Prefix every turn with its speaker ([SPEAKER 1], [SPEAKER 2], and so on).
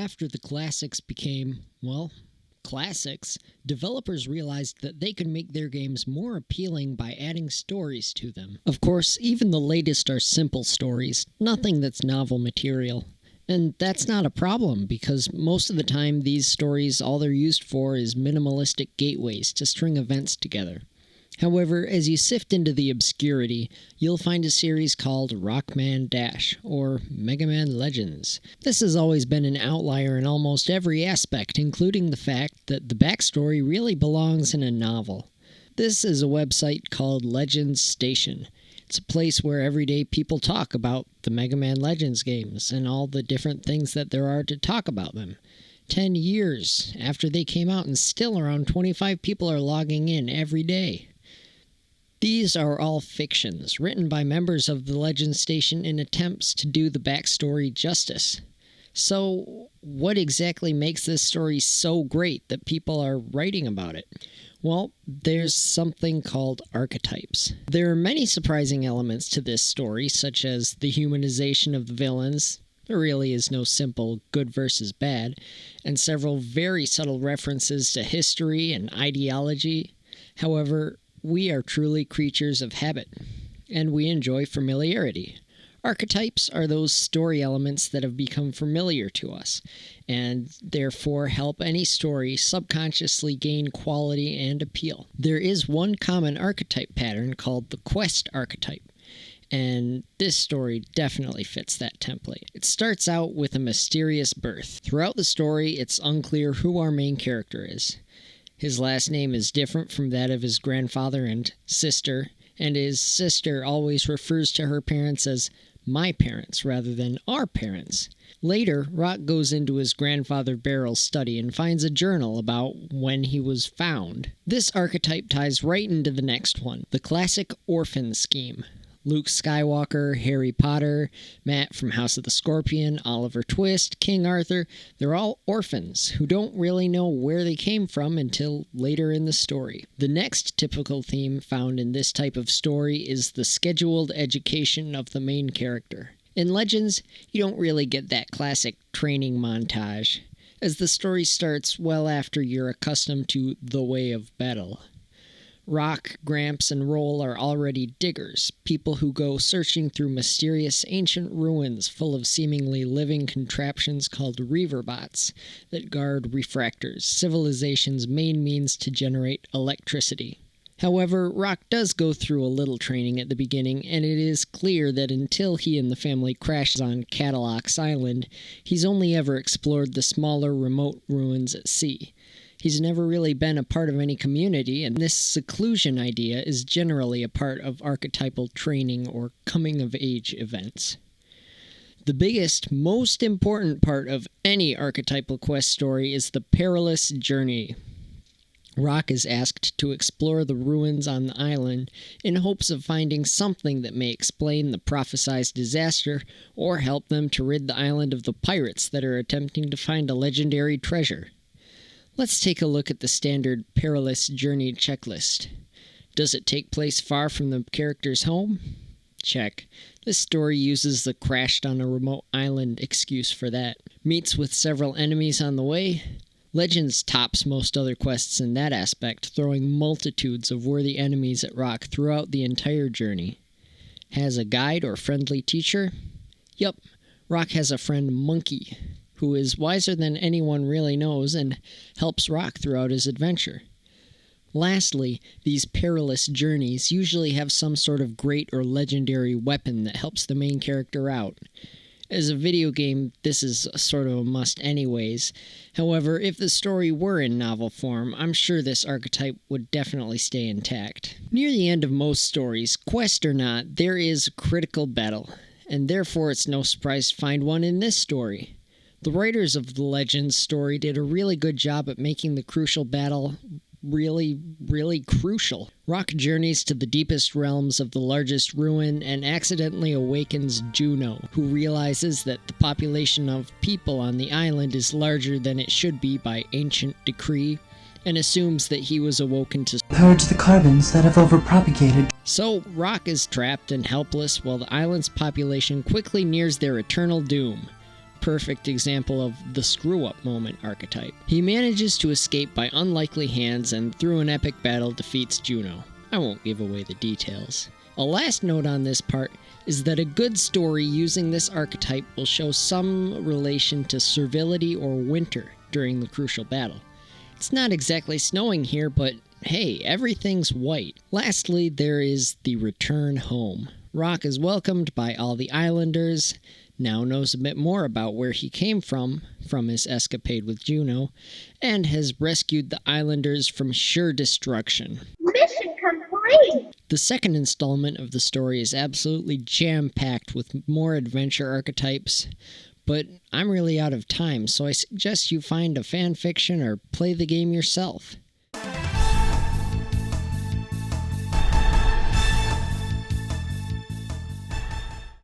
[SPEAKER 1] After the classics became, well, classics, developers realized that they could make their games more appealing by adding stories to them. Of course, even the latest are simple stories, nothing that's novel material. And that's not a problem, because most of the time these stories, all they're used for is minimalistic gateways to string events together. However, as you sift into the obscurity, you'll find a series called Rockman Dash, or Mega Man Legends. This has always been an outlier in almost every aspect, including the fact that the backstory really belongs in a novel. This is a website called Legends Station. It's a place where everyday people talk about the Mega Man Legends games and all the different things that there are to talk about them. 10 years after they came out, and still around 25 people are logging in every day. These are all fictions, written by members of the Legend Station in attempts to do the backstory justice. So, what exactly makes this story so great that people are writing about it? Well, there's something called archetypes. There are many surprising elements to this story, such as the humanization of the villains. There really is no simple good versus bad, and several very subtle references to history and ideology. However, we are truly creatures of habit, and we enjoy familiarity. Archetypes are those story elements that have become familiar to us, and therefore help any story subconsciously gain quality and appeal. There is one common archetype pattern called the quest archetype, and this story definitely fits that template. It starts out with a mysterious birth. Throughout the story, it's unclear who our main character is. His last name is different from that of his grandfather and sister, and his sister always refers to her parents as my parents rather than our parents. Later, Rock goes into his grandfather Barrel's study and finds a journal about when he was found. This archetype ties right into the next one, the classic orphan scheme. Luke Skywalker, Harry Potter, Matt from House of the Scorpion, Oliver Twist, King Arthur, they're all orphans who don't really know where they came from until later in the story. The next typical theme found in this type of story is the scheduled education of the main character. In Legends, you don't really get that classic training montage, as the story starts well after you're accustomed to the way of battle. Rock, Gramps, and Roll are already diggers, people who go searching through mysterious ancient ruins full of seemingly living contraptions called reaverbots that guard refractors, civilization's main means to generate electricity. However, Rock does go through a little training at the beginning, and it is clear that until he and the family crashes on Cadillac's Island, he's only ever explored the smaller, remote ruins at sea. He's never really been a part of any community, and this seclusion idea is generally a part of archetypal training or coming-of-age events. The biggest, most important part of any archetypal quest story is the perilous journey. Rock is asked to explore the ruins on the island in hopes of finding something that may explain the prophesized disaster or help them to rid the island of the pirates that are attempting to find a legendary treasure. Let's take a look at the standard perilous journey checklist. Does it take place far from the character's home? Check. This story uses the crashed on a remote island excuse for that. Meets with several enemies on the way? Legends tops most other quests in that aspect, throwing multitudes of worthy enemies at Rock throughout the entire journey. Has a guide or friendly teacher? Yup, Rock has a friend Monkey, who is wiser than anyone really knows and helps Rock throughout his adventure. Lastly, these perilous journeys usually have some sort of great or legendary weapon that helps the main character out. As a video game, this is sort of a must anyways. However, if the story were in novel form, I'm sure this archetype would definitely stay intact. Near the end of most stories, quest or not, there is a critical battle, and therefore it's no surprise to find one in this story. The writers of the Legends story did a really good job at making the crucial battle really crucial. Rock journeys to the deepest realms of the largest ruin and accidentally awakens Juno, who realizes that the population of people on the island is larger than it should be by ancient decree, and assumes that he was awoken to
[SPEAKER 2] purge the carbons that have overpropagated.
[SPEAKER 1] So Rock is trapped and helpless while the island's population quickly nears their eternal doom. perfect example of the screw-up moment archetype. He manages to escape by unlikely hands and through an epic battle defeats Juno. I won't give away the details. A last note on this part is that a good story using this archetype will show some relation to servility or winter during the crucial battle. It's not exactly snowing here, but hey, everything's white. Lastly, there is the return home. Rock is welcomed by all the islanders, now knows a bit more about where he came from his escapade with Juno, and has rescued the islanders from sure destruction.
[SPEAKER 3] Mission complete!
[SPEAKER 1] The second installment of the story is absolutely jam-packed with more adventure archetypes, but I'm really out of time, so I suggest you find a fan fiction or play the game yourself.